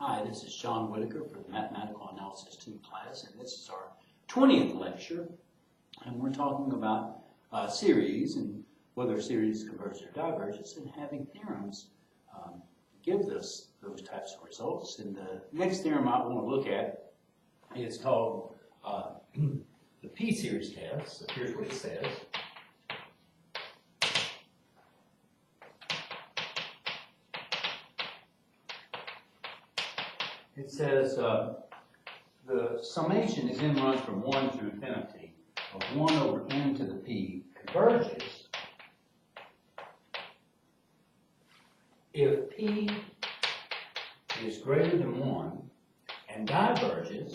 Hi, this is John Whitaker for the Mathematical Analysis 2 class, and this is our 20th lecture. And we're talking about series and whether a series converges or diverges, and having theorems give us those types of results. And the next theorem I want to look at is called the PSeries Test. So here's what it says. It says the summation is n runs from 1 to infinity of 1 over n to the p converges if p is greater than 1 and diverges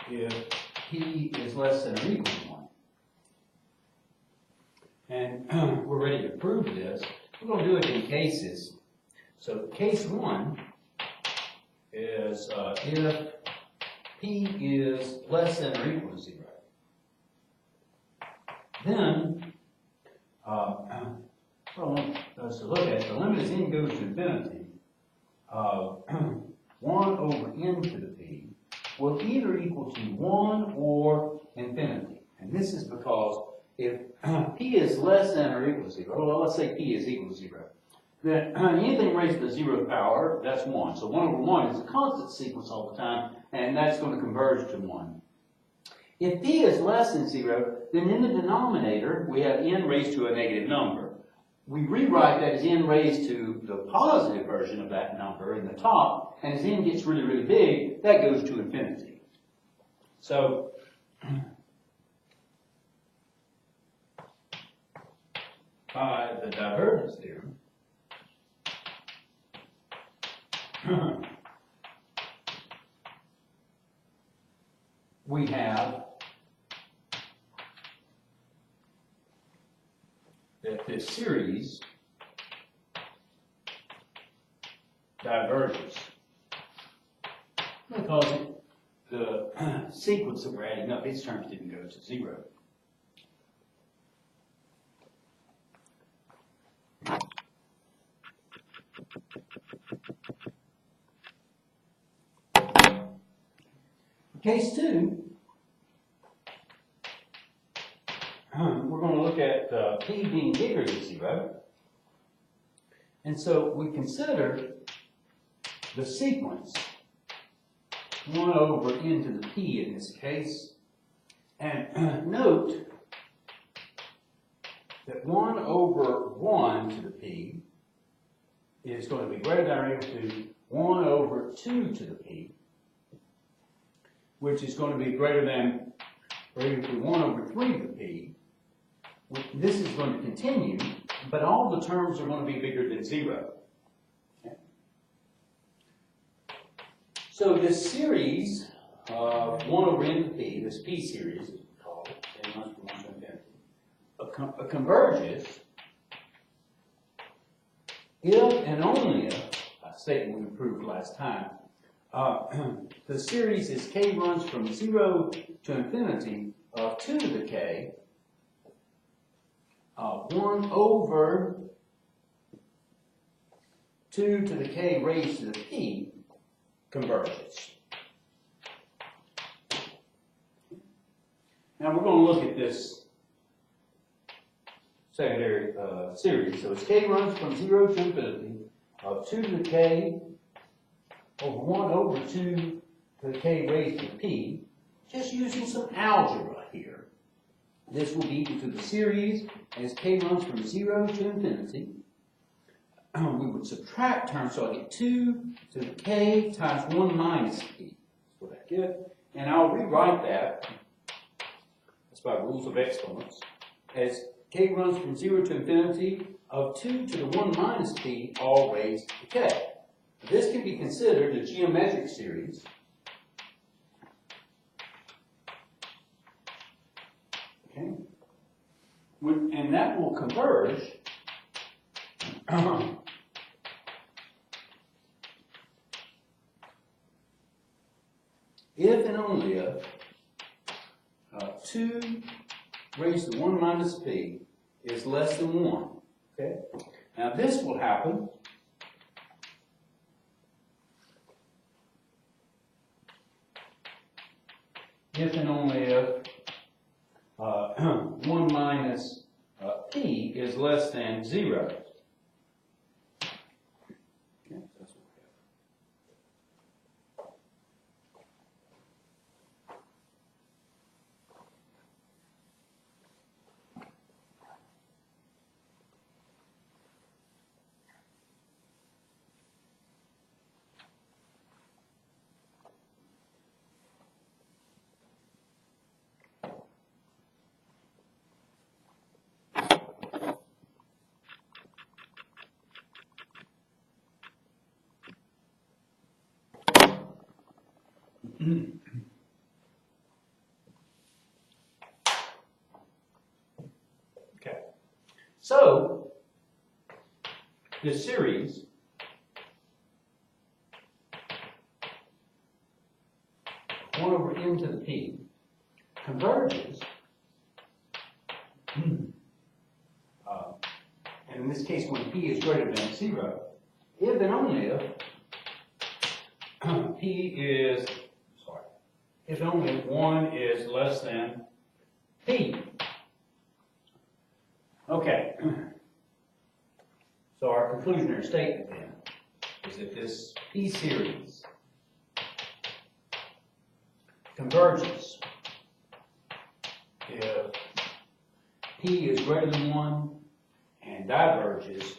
if p is less than or equal to 1. And we're ready to prove this. We're going to do it in cases. So case 1 is if p is less than or equal to 0. Then, what I want us to look at, the limit as n goes to infinity of 1 over n to the p will either equal to 1 or infinity. And this is because if p is less than or equal to 0, well, let's say p is equal to 0. Then anything raised to the 0th power, that's 1. So 1 over 1 is a constant sequence all the time, and that's going to converge to 1. If p is less than 0, then in the denominator, we have n raised to a negative number. We rewrite that as n raised to the positive version of that number in the top, and as n gets really, really big, that goes to infinity. So, by the divergence theorem, we have that this series diverges because the sequence that we're adding up, its terms didn't go to 0. Case 2, we're going to look at p being bigger than 0. And so we consider the sequence 1 over n to the p in this case. And note that 1 over 1 to the p is going to be greater than or equal to 1 over 2 to the p, which is going to be greater than or equal to 1 over 3 to the p. This is going to continue, but all the terms are going to be bigger than 0. Okay. So this series of 1 over n to the p, this p series, as we call it, n runs from 1 to infinity, converges if and only if, a statement we proved last time, the series is k runs from 0 to infinity of 2 to the k, 1 over 2 to the k raised to the p converges. Now we're going to look at this secondary series. So it's k runs from 0 to infinity of 2 to the k over 1 over 2 to the k raised to p, just using some algebra here. This will be equal to the series as k runs from 0 to infinity. We would subtract terms, so I get 2 to the k times 1 minus p. That's what I get. And I'll rewrite that, that's by rules of exponents, as k runs from 0 to infinity of 2 to the 1 minus p, all raised to k. This can be considered a geometric series okay, and that will converge if and only if 2 raised to 1 minus p is less than 1. Okay? Now this will happen if and only if 1 minus p is less than 0. Okay, that's what we have. Okay, so the series one over n to the p converges, and in this case when p is greater than 0, if and only if if and only if 1 is less than p. Okay, so our conclusionary statement then is that this p series converges if p is greater than 1 and diverges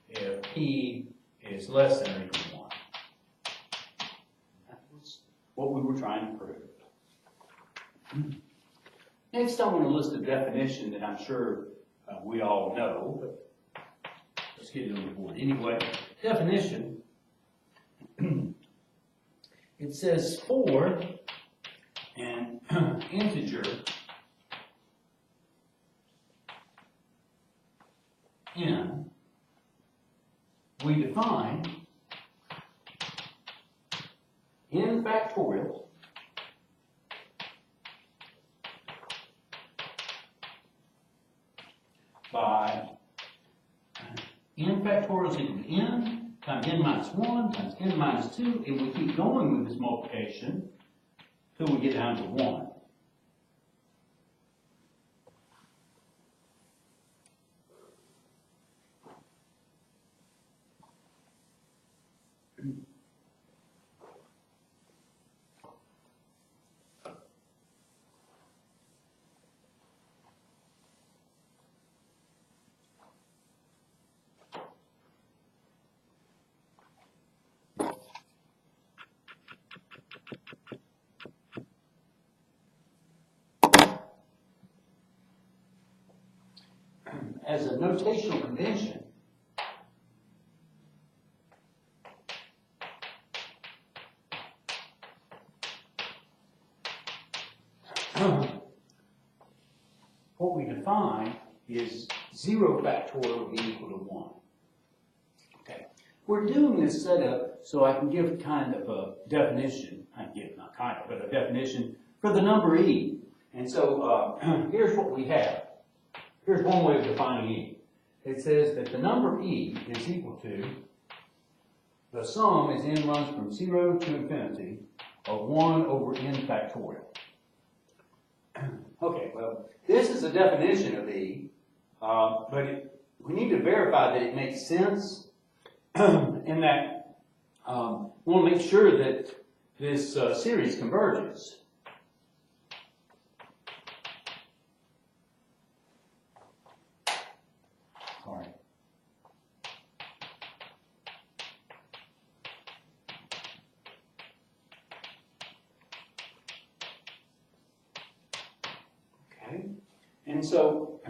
if p is less than or equal to 1. That's what we were trying to prove. Next, I want to list a definition that I'm sure we all know, but let's get it on the board. Anyway, definition. It says for an integer n, we define n factorial by n factorial is equal to n times n minus 1 times n minus 2, and we keep going with this multiplication until we get down to 1. As a notational convention, what we define is 0 factorial will be equal to 1. Okay, we're doing this setup so I can give kind of a definition, not kind of, but a definition for the number e. And so here's what we have. Here's one way of defining e. It says that the number e is equal to the sum as n runs from 0 to infinity of 1 over n factorial. Okay, well, this is a definition of e, but we need to verify that it makes sense and that we want to make sure that this series converges. And so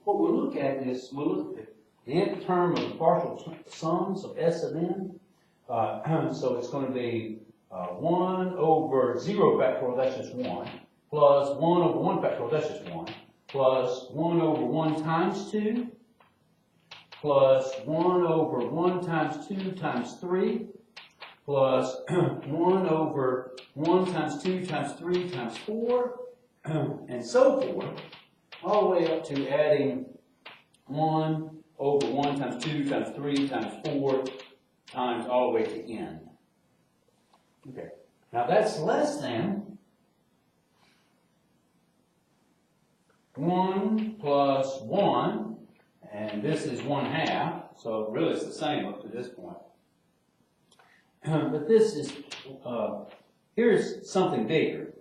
what we'll look at is we'll look at the nth term of the partial sums of S of n. So it's going to be 1 over 0 factorial, that's just 1, plus 1 over 1 factorial, that's just 1, plus 1 over 1 times 2, plus 1 over 1 times 2 times 3, plus 1 over 1 times 2 times 3 times 4, and so forth, all the way up to adding 1 over 1 times 2 times 3 times 4 times all the way to n. Okay. Now that's less than 1 plus 1, and this is 1/2, so really it's the same up to this point. But this is, here's something bigger.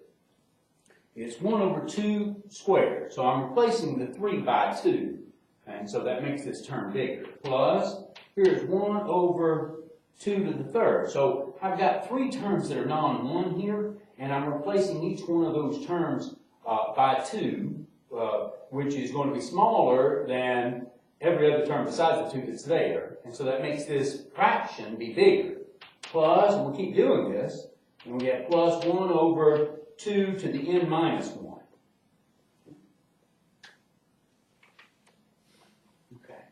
It's 1 over 2 squared, so I'm replacing the 3 by 2, and so that makes this term bigger. Plus, here's 1 over 2 to the third. So I've got 3 terms that are non-1 here, and I'm replacing each one of those terms by 2, which is going to be smaller than every other term besides the 2 that's there. And so that makes this fraction be bigger. Plus, and we'll keep doing this, and we get plus 1 over 2 to the n minus 1. Okay.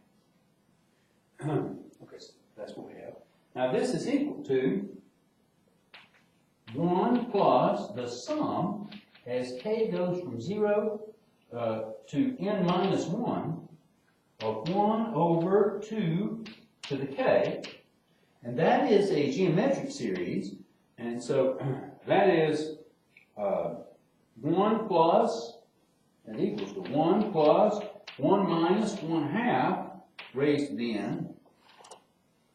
Okay, so that's what we have. Now this is equal to 1 plus the sum as k goes from 0 to n minus 1 of 1 over 2 to the k. And that is a geometric series. And so that is 1 plus, and equals to 1 plus 1 minus 1/2 raised to the n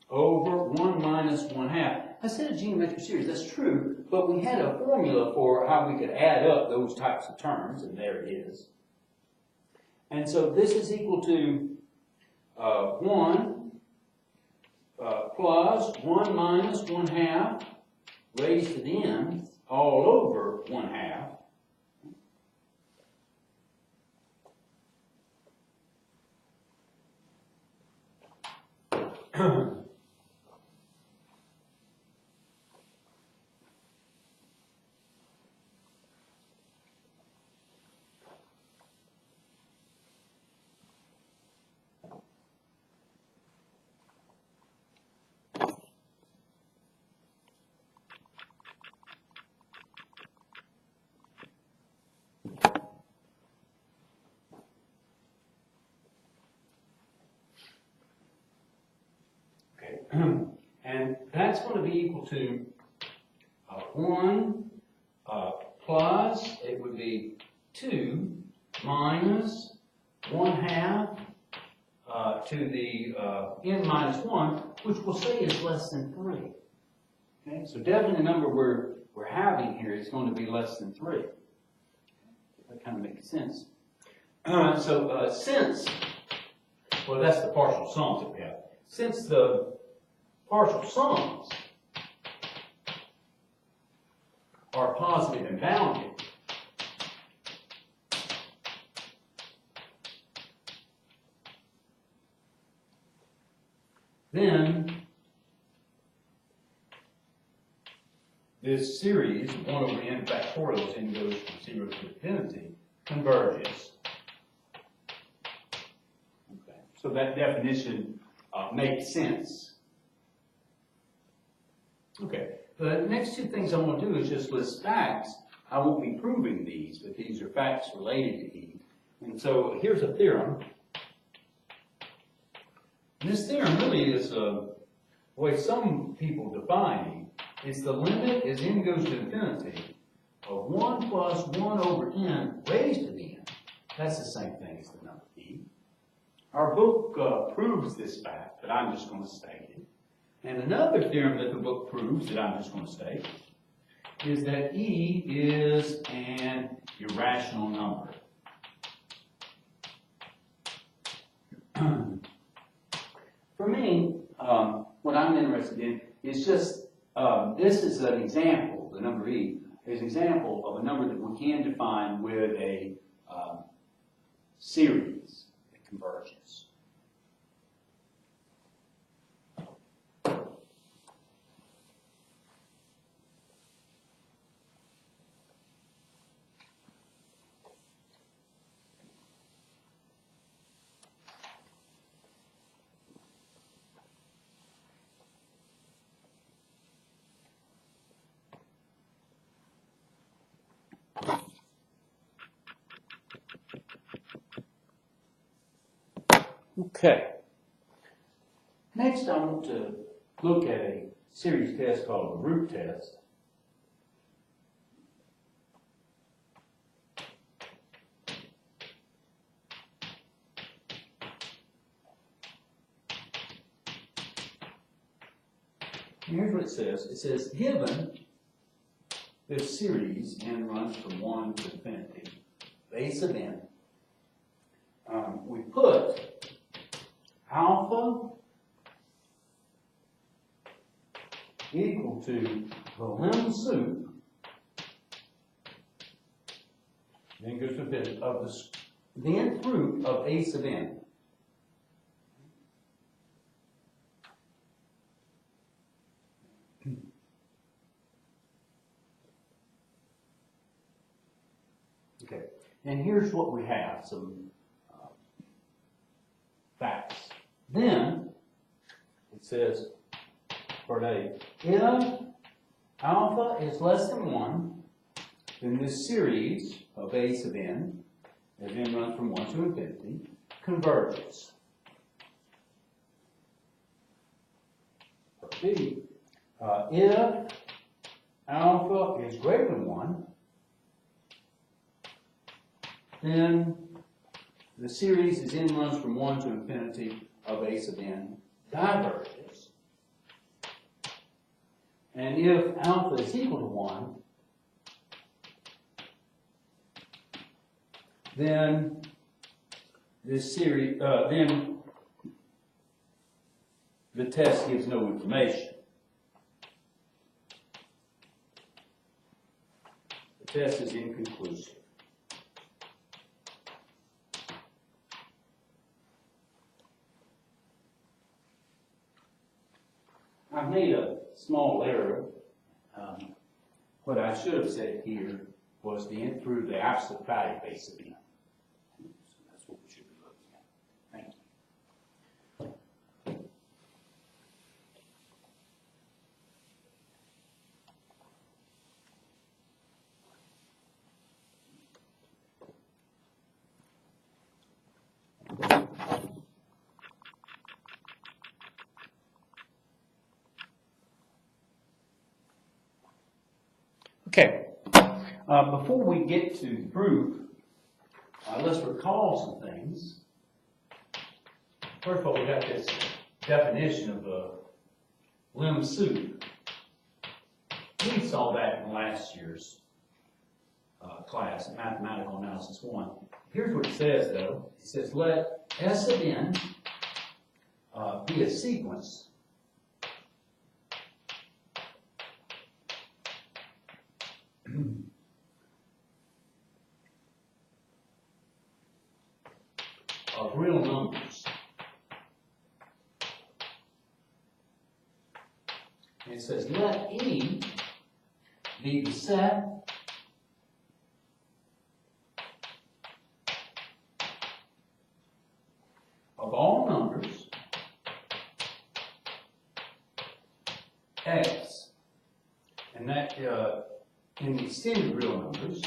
over 1 minus 1/2. I said a geometric series, that's true, but we had a formula for how we could add up those types of terms, and there it is. And so this is equal to 1 plus 1 minus 1/2 raised to the n all over 1/2. And that's going to be equal to 1 plus, it would be 2 minus 1/2 to the n minus 1, which we'll say is less than 3. Okay, so definitely the number we're having here is going to be less than 3. That kind of makes sense. Since, well, that's the partial sums that we have. Since the partial sums are positive and bounded, then this series, 1 over n factorial as n goes from 0 to infinity, converges. Okay. So that definition makes sense. Okay, the next 2 things I want to do is just list facts. I won't be proving these, but these are facts related to E. And so here's a theorem. And this theorem really is the way some people define E. It's the limit as n goes to infinity of 1 plus 1 over n raised to the n. That's the same thing as the number E. Our book proves this fact, but I'm just going to state it. And another theorem that the book proves that I'm just going to state is that E is an irrational number. For me, what I'm interested in is just, this is an example, the number E is an example of a number that we can define with a series that converges. Okay. Next, I want to look at a series test called the root test. And here's what it says. It says, given this series, n runs from 1 to infinity, base of n, we put alpha equal to the lim sup, then goes to infinity, of the nth root of a sub n. Okay, and here's what we have, some facts. Then, it says, part A, if alpha is less than 1, then this series of a sub n, as n runs from 1 to infinity, converges. Part B, if alpha is greater than 1, then the series as n runs from 1 to infinity of a sub n diverges. And if alpha is equal to 1, then this series, then the test gives no information. The test is inconclusive. I've made a small error. What I should have said here was the nth root of the absolute value base of n. So that's what we should be looking at. Thank you. Okay, before we get to the proof, let's recall some things. First of all, we got this definition of a lim sup. We saw that in last year's class, Mathematical Analysis 1. Here's what it says, though. It says, let S of n be a sequence of real numbers. And it says, let E be the set of all numbers X, and that in the extended real numbers,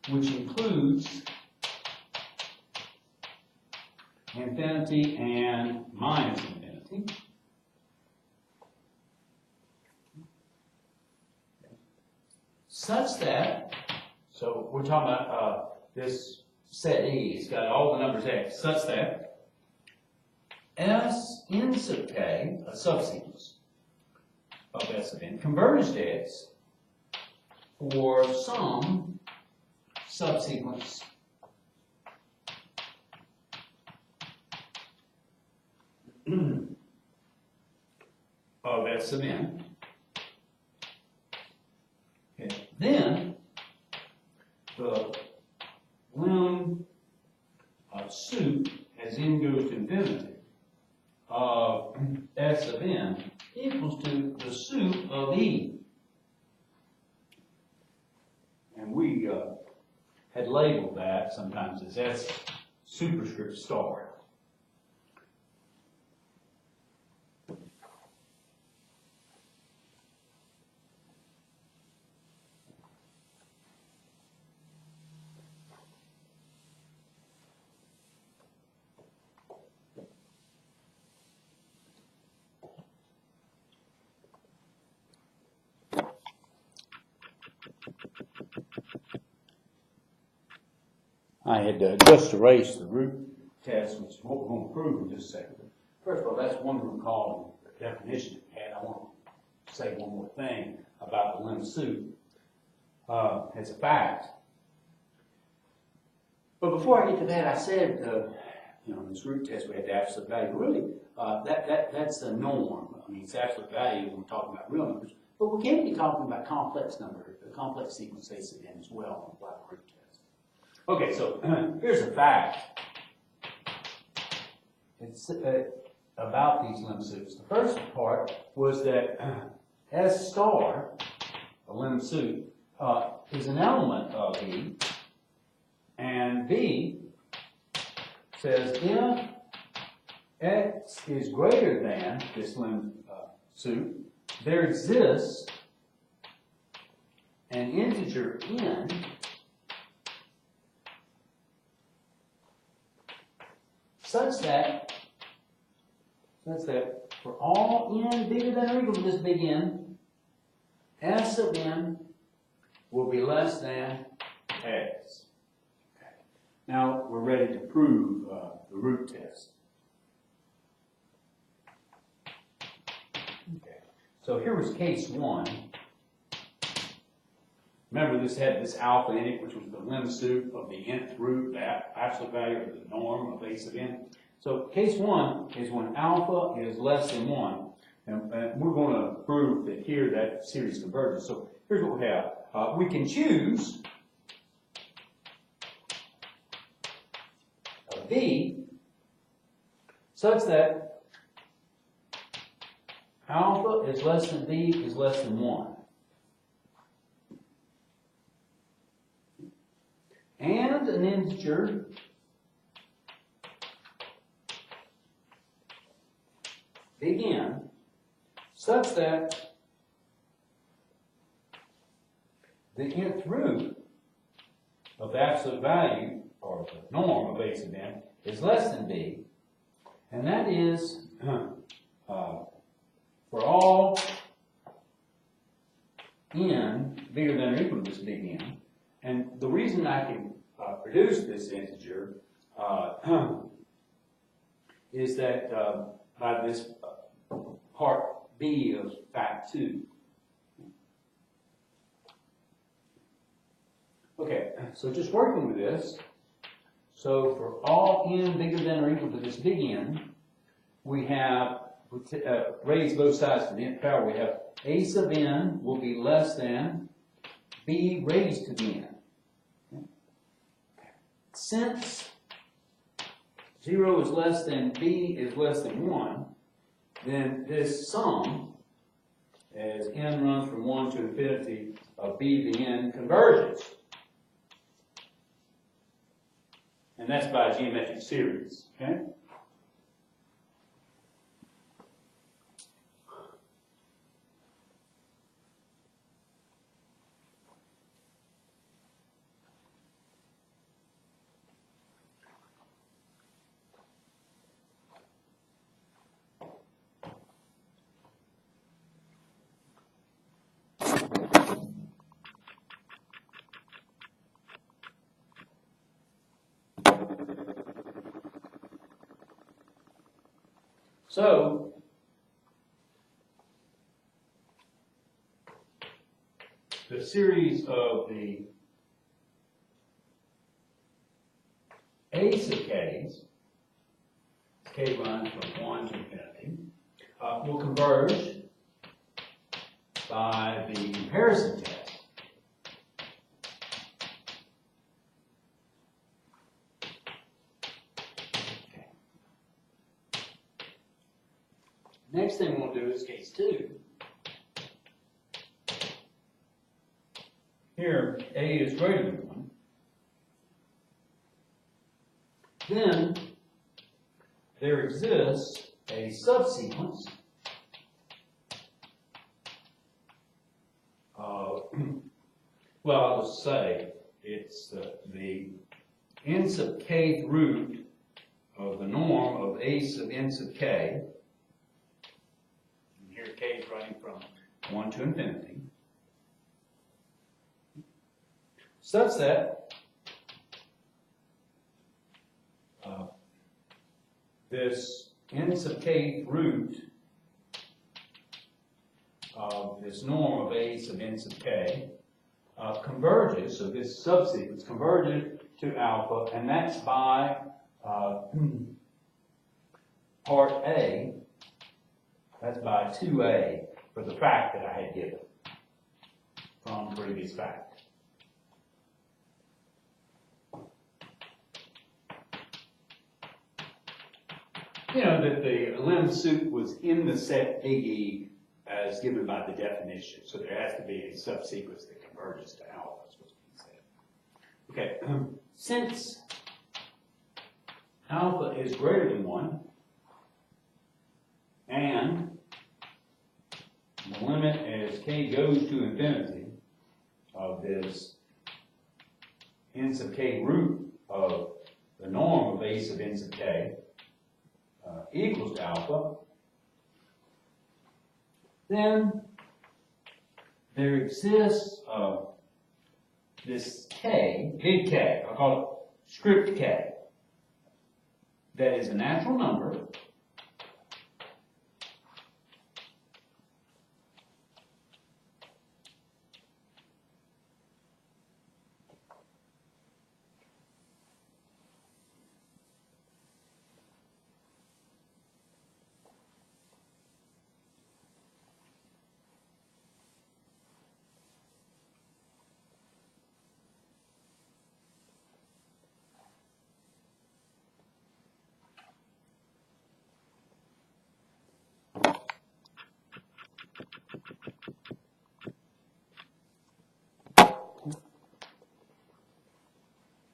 which includes infinity and minus infinity. Such that, so we're talking about this set E, it's got all the numbers X, such that S n sub k, a subsequence of S of n, converges to X for some subsequence of S of n. Okay. Then the lim sup as n goes to infinity of S of n equals to the sup of E. And we had labeled that sometimes as S superscript star. I had just erased the root test, which is what we're going to prove in just a second. First of all, that's one root cause definition we had. I want to say one more thing about the limb suit as a fact. But before I get to that, I said, in this root test we had the absolute value. Really, that's the norm. I mean, it's absolute value when we're talking about real numbers. But we can be talking about complex numbers, the complex sequence A sub n as well on the root test. Okay, so here's a fact. It's about these limb suits. The first part was that S star, a limb suit, is an element of V, and V says if X is greater than this limb suit, there exists an integer n such that for all n bigger than or equal to this big N, S sub n will be less than X. Okay. Now we're ready to prove the root test. Okay. So here was case 1. Remember, this had this alpha in it, which was the limb suit of the nth root, the absolute value of the norm of A sub n. So case 1 is when alpha is less than 1. And we're going to prove that here that series converges. So here's what we have. We can choose a V such that alpha is less than V is less than 1. And an integer big N such that the nth root of the absolute value, or the norm of A sub n, is less than B, and that is for all n bigger than or equal to this big N. And the reason I can produce this integer is that by this part B of fact 2. Okay, so just working with this. So for all n bigger than or equal to this big N, we have, raise both sides to the nth power, we have A sub n will be less than B raised to the n. Since 0 is less than B is less than 1, then this sum, as n runs from 1 to infinity of B to n, converges. And that's by a geometric series. Okay? So, the series of the A sub k's, k runs from 1 to infinity, will converge by the comparison test. Next thing we'll do is case 2. Here, A is greater than 1. Then, there exists a subsequence of, well, I'll just say, it's the n sub kth root of the norm of A sub n sub k. K is running from 1 to infinity, such that this n sub k root of this norm of a sub n sub k converges, so this subsequence converges to alpha, and that's by part A, that's by 2a for the fact that I had given from previous fact. You know that the lim suit was in the set big E as given by the definition, so there has to be a subsequence that converges to alpha, is what's being said. Okay, since alpha is greater than 1, and the limit as k goes to infinity of this n sub k root of the norm of a sub n sub k equals to alpha, then there exists this k, big K, I call it script K, that is a natural number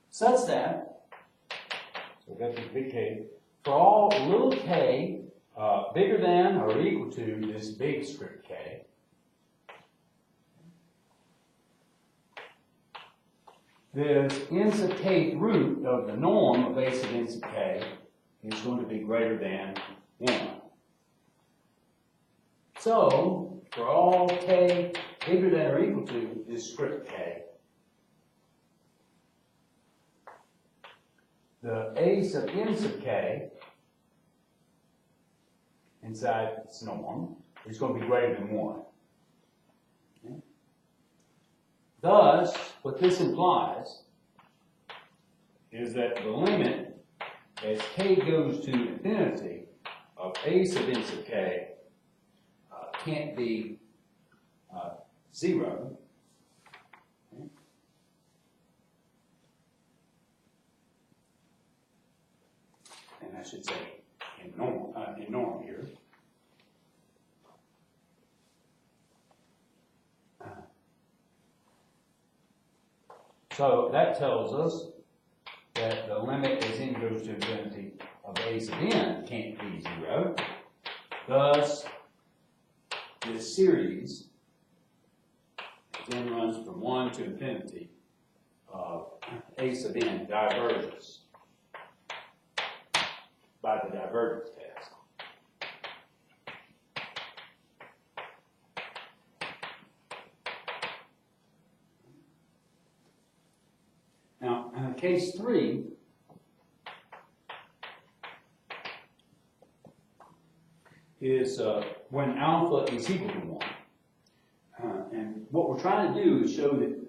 such that, so we've got this big K, for all little k bigger than or equal to this big script K, this n sub kth root of the norm of a sub n sub k is going to be greater than 1. So, for all k bigger than or equal to this script K, the a sub n sub k inside its norm is going to be greater than 1. Okay? Thus, what this implies is that the limit as k goes to infinity of a sub n sub k can't be 0. Okay? And I should say in norm here. So that tells us that the limit as n goes to infinity of a sub n can't be 0. Thus, this series, as n runs from 1 to infinity of a sub n, diverges by the divergence test. Now, case 3 is when alpha is equal to 1. And what we're trying to do is show that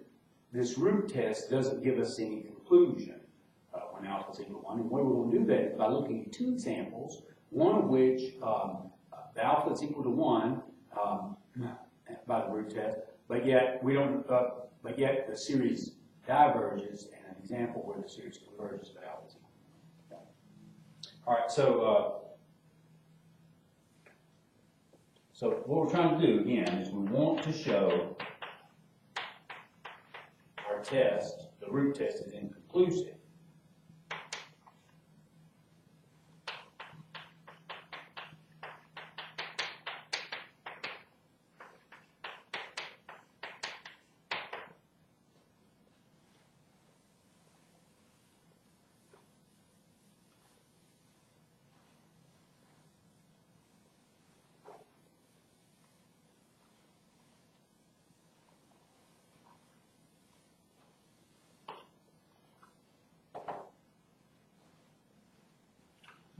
this root test doesn't give us any conclusion when alpha is equal to 1. And the way we're going to do that is by looking at 2 examples, one of which the alpha is equal to 1 by the root test, but yet we don't. But yet the series diverges, and an example where the series converges to alpha is equal to 1. Okay. All right, so what we're trying to do, again, is we want to show our test, the root test, is inconclusive.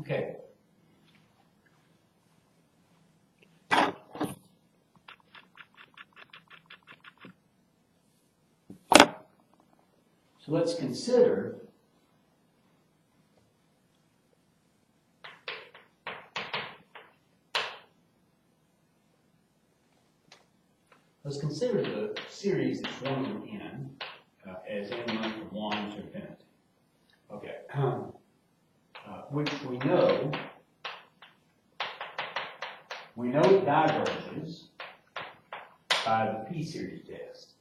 Okay, So let's consider the series that's 1 over n as n run from 1 to infinity. Okay, which we know it diverges by the P-series test.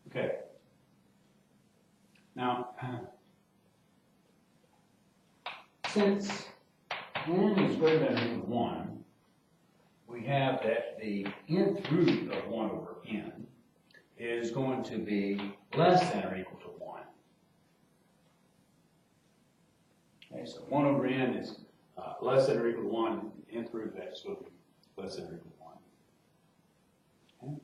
Okay. Now, since n is greater than or equal to 1, we have that the nth root of 1 over n is going to be less than or equal to 1. Okay, so 1 over n is less than or equal to 1, nth root of that is going to be less than or equal to 1. Okay?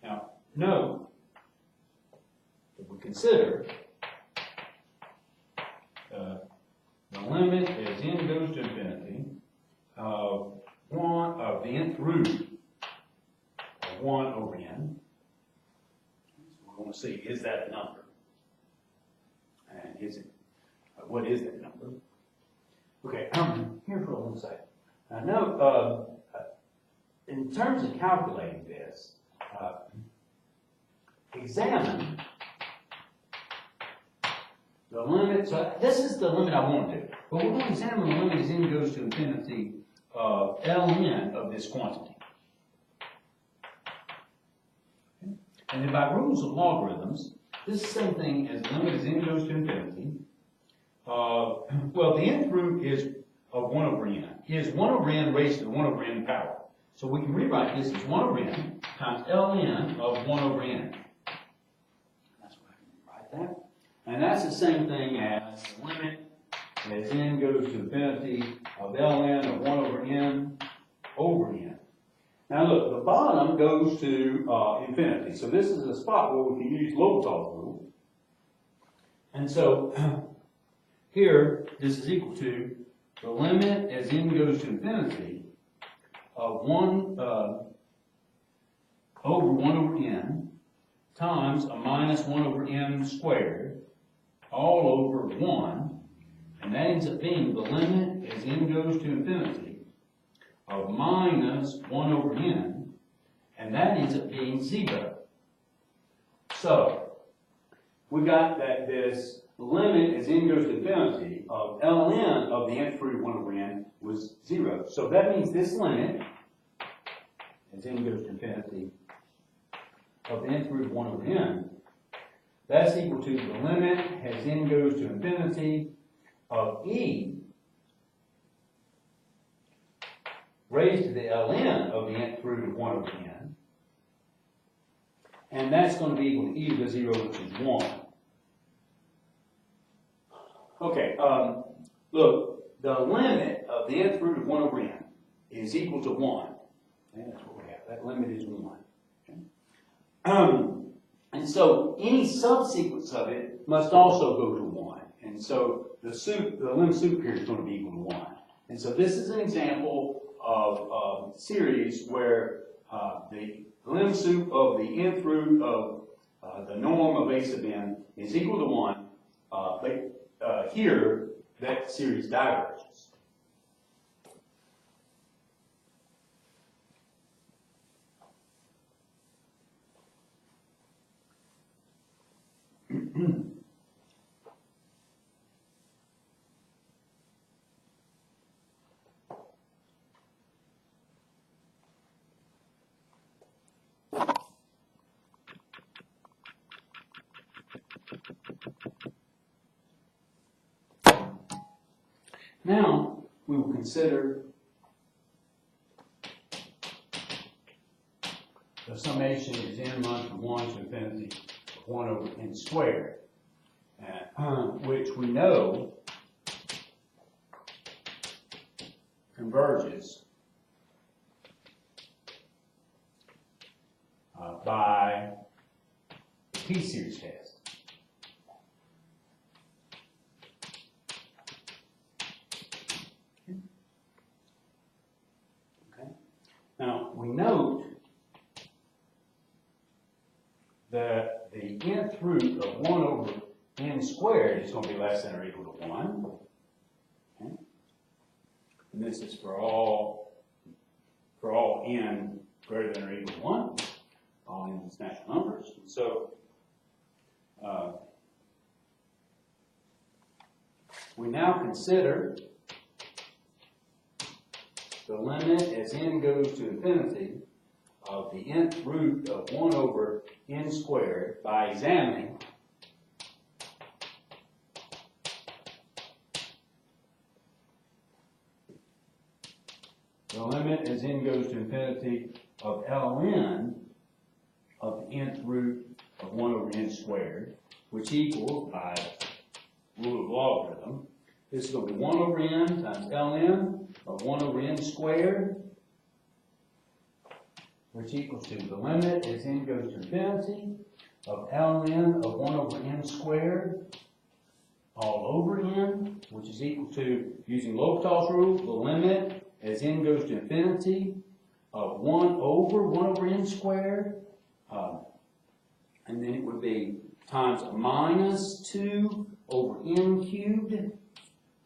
Now, note, if we consider the limit as n goes to infinity of the nth root of 1 over n, so we want to see, is that a number? And is it, what is that number? Okay, here for one second. Now, note, in terms of calculating this, examine the limit. So this is the limit I want to do. But we're going to examine the limit as n goes to infinity of Ln of this quantity. Okay. And then by rules of logarithms, this is the same thing as the limit as n goes to infinity. Well, the nth root is of 1 over n. Is 1 over n raised to the 1 over n power. So we can rewrite this as 1 over n times Ln of 1 over n. That's what I can write that. And that's the same thing as the limit as n goes to infinity of Ln of 1 over n over n. Now look, the bottom goes to infinity. So this is a spot where we can use L'Hopital's rule. And so here, this is equal to the limit as n goes to infinity of 1 over 1 over n times a minus 1 over n squared all over 1, and that ends up being the limit as n goes to infinity of minus 1 over n, and that ends up being 0. So, we got that this limit as n goes to infinity of Ln of the nth root of 1 over n was 0. So that means this limit as n goes to infinity of the nth root of 1 over n, that's equal to the limit as n goes to infinity of e raised to the Ln of the nth root of 1 over n, and that's going to be equal to e to the 0, which is 1. Okay, look, the limit of the nth root of 1 over n is equal to 1. And that's what we have. That limit is 1. Okay? And so any subsequence of it must also go to 1. And so the lim sup here is going to be equal to 1. And so this is an example of a series where the lim sup of the nth root of the norm of a sub n is equal to 1. But here, that series diverges. Now, we will consider the summation is n run from 1 to infinity of 1 over n squared, which we know converges P-series test. Okay. Now, we note that the nth root of 1 over n squared is going to be less than or equal to 1. Okay. And this is for all n greater than or equal to 1. All n is natural numbers. And so we now consider the limit as n goes to infinity of the nth root of 1 over n squared by examining the limit as n goes to infinity of ln of the nth root of 1 over n squared, which equals, by rule of logarithm, this is going to be 1 over n times ln of 1 over n squared, which equals to the limit as n goes to infinity of ln of 1 over n squared all over n, which is equal to, using L'Hopital's rule, the limit as n goes to infinity of 1 over n squared, and then it would be times minus 2 over n cubed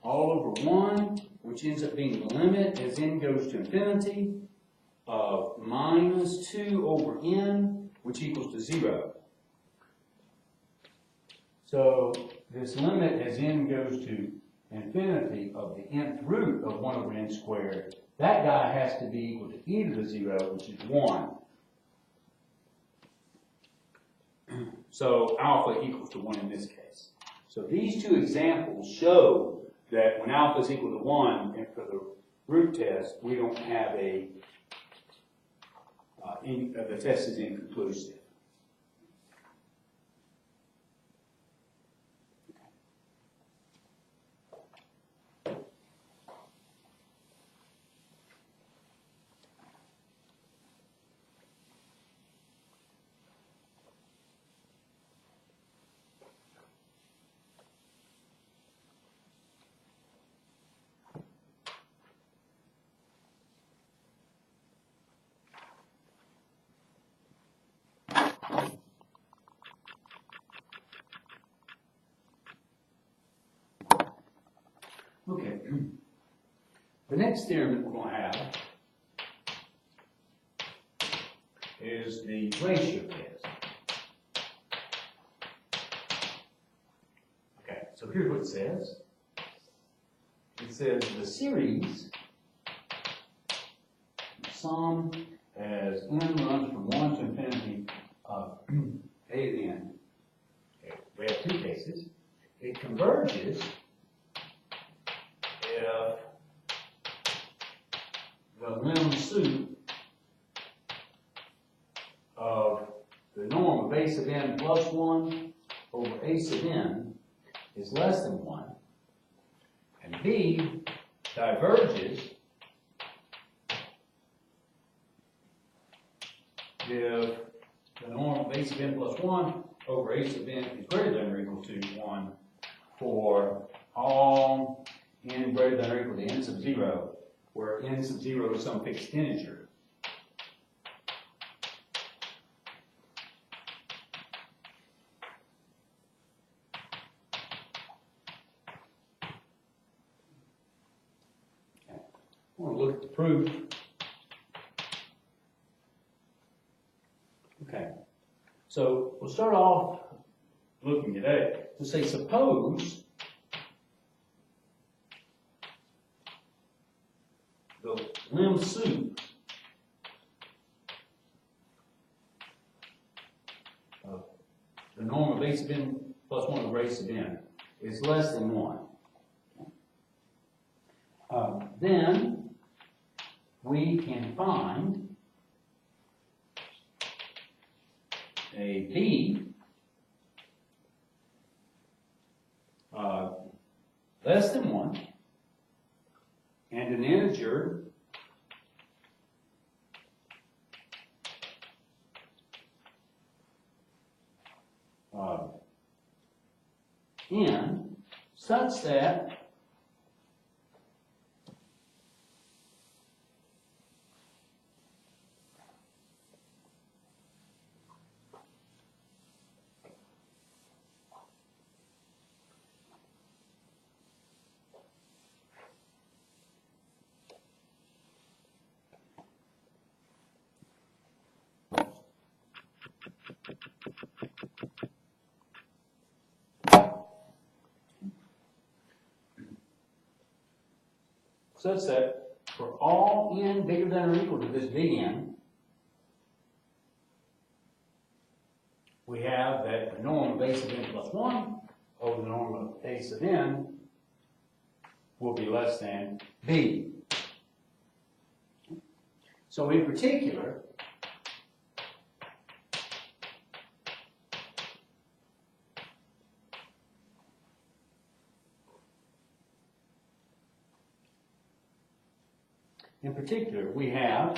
all over 1, which ends up being the limit as n goes to infinity of minus 2 over n, which equals to 0. So this limit as n goes to infinity of the nth root of 1 over n squared, that guy has to be equal to e to the 0, which is 1. So alpha equals to 1 in this case. So these two examples show that when alpha is equal to 1, and for the root test, we don't have a, the test is inconclusive. Okay. The next theorem that we're going to have is the ratio test. Okay, so here's what it says. It says the series sum as n runs from 1 to infinity of a to n. Okay, we have two cases. It converges if the lim sup of the norm of a sub n plus 1 over a sub n is less than 1, and B diverges if the norm of a sub n plus 1 over a sub n is greater than or equal to 1 for all n greater than or equal to n sub 0, where n sub 0 is some fixed integer. Okay. I want to look at the proof. Okay. So we'll start off looking at A. Let's say suppose the lim sup of the norm of a sub n plus 1 over a sub n is less than 1. Then we can find a B less than 1 and an integer such that for all n bigger than or equal to this big N, we have that the norm of a sub n plus 1 over the norm of a sub n will be less than b. So in particular, we have,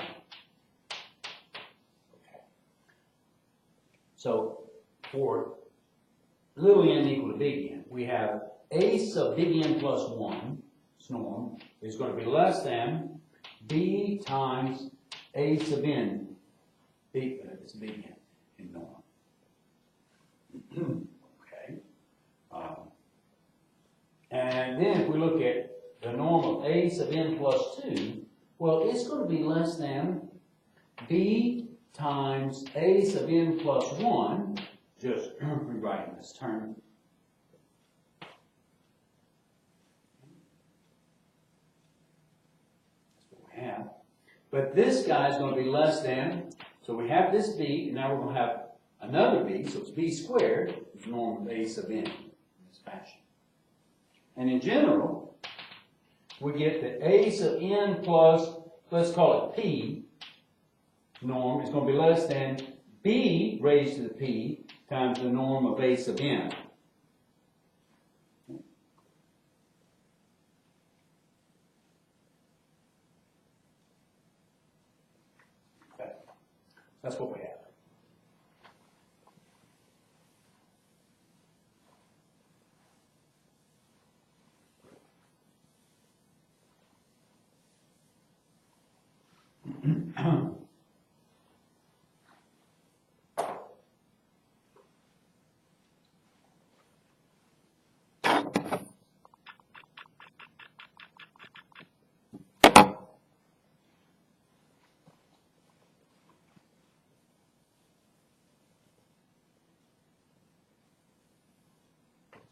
so for little n equal to big N, we have a sub big N plus 1, its norm, is going to be less than b times a sub n, it's big N in norm. Okay. And then if we look at the norm of a sub n plus 2, well, it's going to be less than b times a sub n plus 1, just rewriting this term. That's what we have. But this guy is going to be less than, so we have this b, and now we're going to have another b, so it's b squared, is the norm of a sub n in this fashion. And in general, we get that a sub n plus, let's call it p, norm is going to be less than b raised to the p times the norm of a sub n. Okay. That's what we have.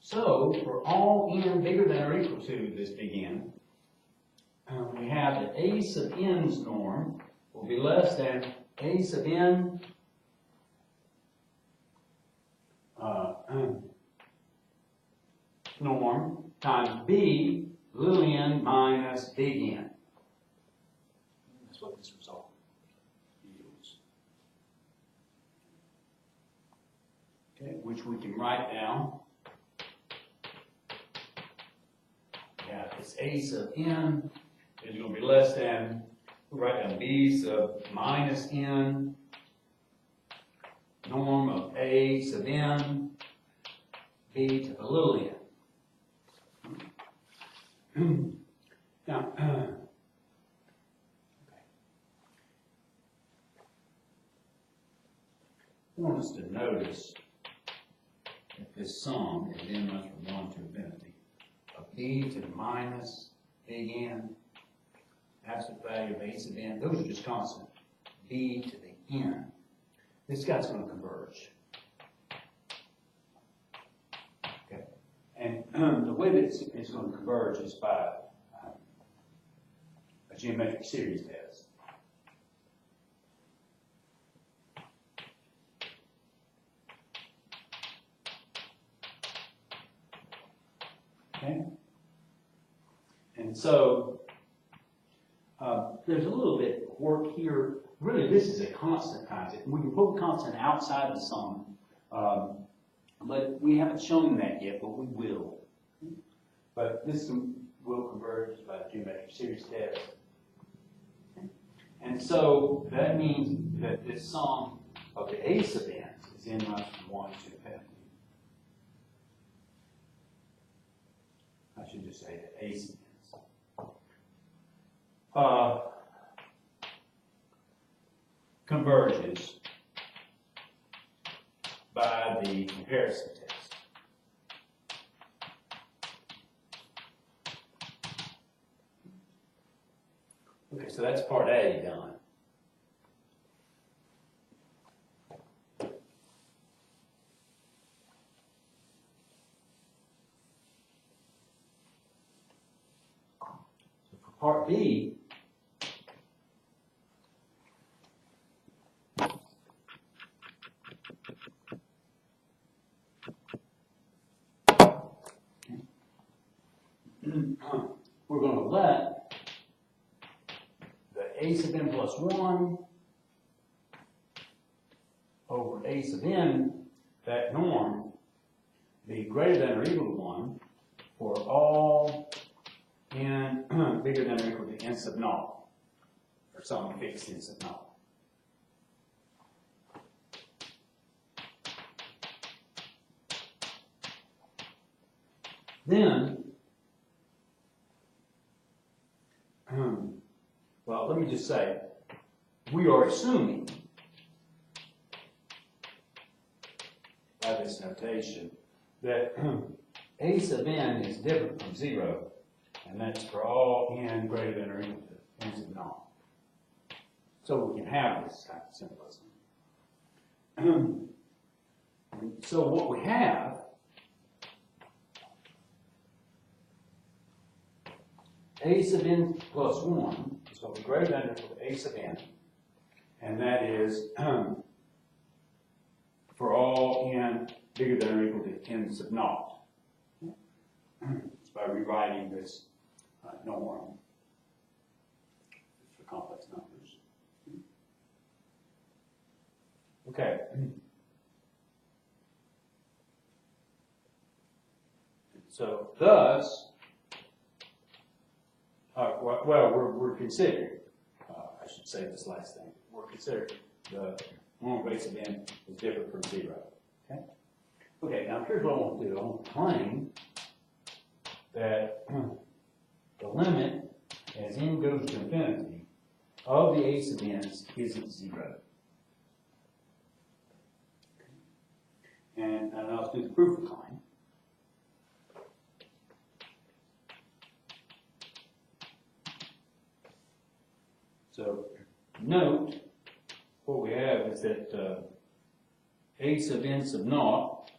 So, for all n bigger than or equal to this big N, we have that a sub n's norm will be less than a sub n norm times b little n minus big N. That's what this result yields. Okay, which we can write down. Yeah, it's a sub n is going to be less than, we'll write down b sub minus n, norm of a sub n, b to the little n. Now, okay. I want us to notice that this sum is n runs from 1 to infinity of b to the minus big N, absolute value of a sub n, those are just constant, b to the n. This guy's going to converge. Okay, and the way that it's going to converge is by a geometric series test. Okay, and so there's a little bit of work here. Really, this is a constant times it. We can put a constant outside the sum, but we haven't shown that yet, but we will. But this will converge by the geometric series test. And so that means that this sum of the a sub n is n minus 1 to infinity. should just say that A sub converges by the comparison test. Okay, so that's part A done. So for part B, we're going to let the A sub n plus 1 over A sub n, that norm, be greater than or equal to 1 for all n bigger than or equal to n sub naught, or some fixed n sub naught. Then, well, let me just say, we are assuming by this notation that A sub n is different from 0, and that's for all n greater than or equal to n sub naught. So we can have this kind of symbolism. So what we have A sub n plus 1 is going to be greater than or equal to A sub n, and that is for all n bigger than or equal to n sub naught. It's by rewriting this norm for complex numbers. Okay. So thus, we're considering, I should say this last thing, we're considering the normal base of n is different from 0. Okay? Okay, now here's what I want to do. I want to claim that the limit as n goes to infinity of the A sub n's isn't 0. And now let's do the proof of claim. So note what we have is that A sub n sub naught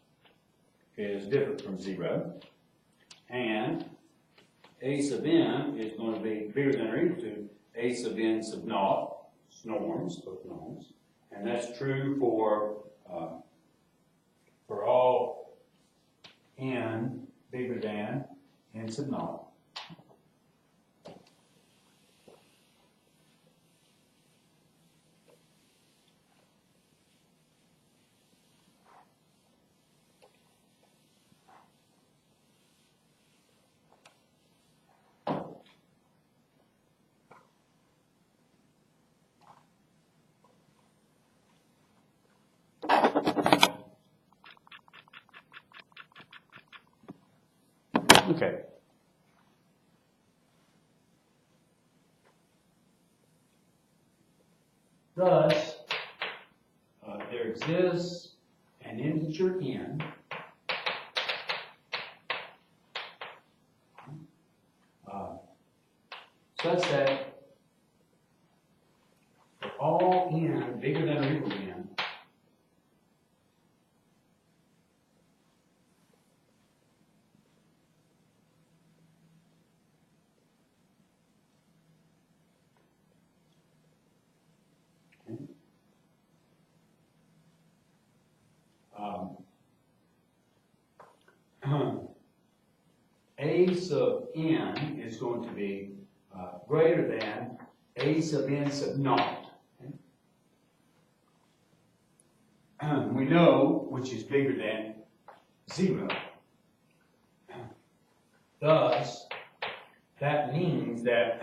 is different from 0, and A sub n is going to be bigger than or equal to A sub n sub naught, norms, both norms, and that's true for all n bigger than n sub naught. Okay. Thus, there exists an integer n such that for all n bigger than or equal to n, A sub n is going to be greater than A sub n sub naught. Okay? We know which is bigger than 0. Thus, that means that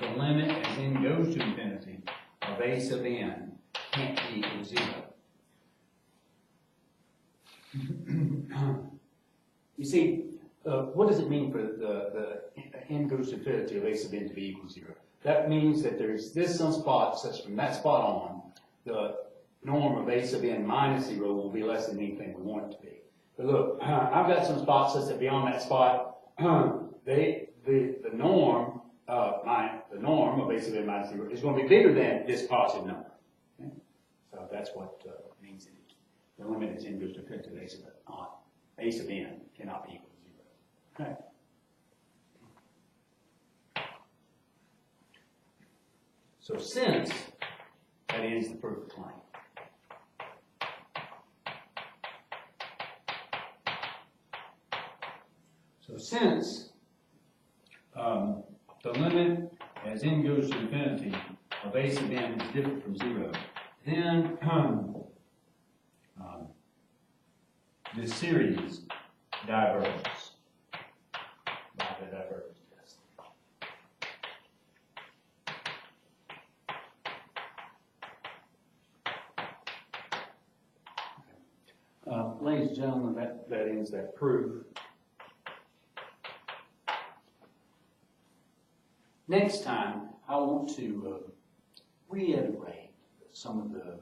the limit as n goes to infinity of A sub n can't be equal to 0. You see, what does it mean for the n goes to infinity of a sub n to be equal to 0? That means that there's this some spot such from that spot on, the norm of a sub n minus 0 will be less than anything we want it to be. But look, I've got some spots such that beyond that spot, the norm of a sub n minus 0 is going to be bigger than this positive number. Okay? So that's what it means. The limit is n goes to infinity of a sub n cannot be equal to 0. Okay. So since that ends the proof of claim. So since the limit as n goes to infinity of a sub n is different from 0, then this series diverges by the divergence test. Ladies and gentlemen, that ends that proof. Next time, I want to reiterate some of the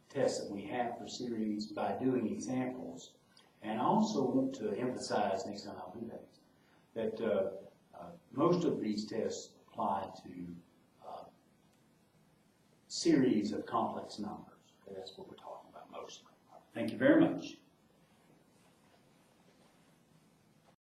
tests that we have for series by doing examples. And I also want to emphasize, next time I'll do that most of these tests apply to series of complex numbers. Okay, that's what we're talking about mostly. Thank you very much.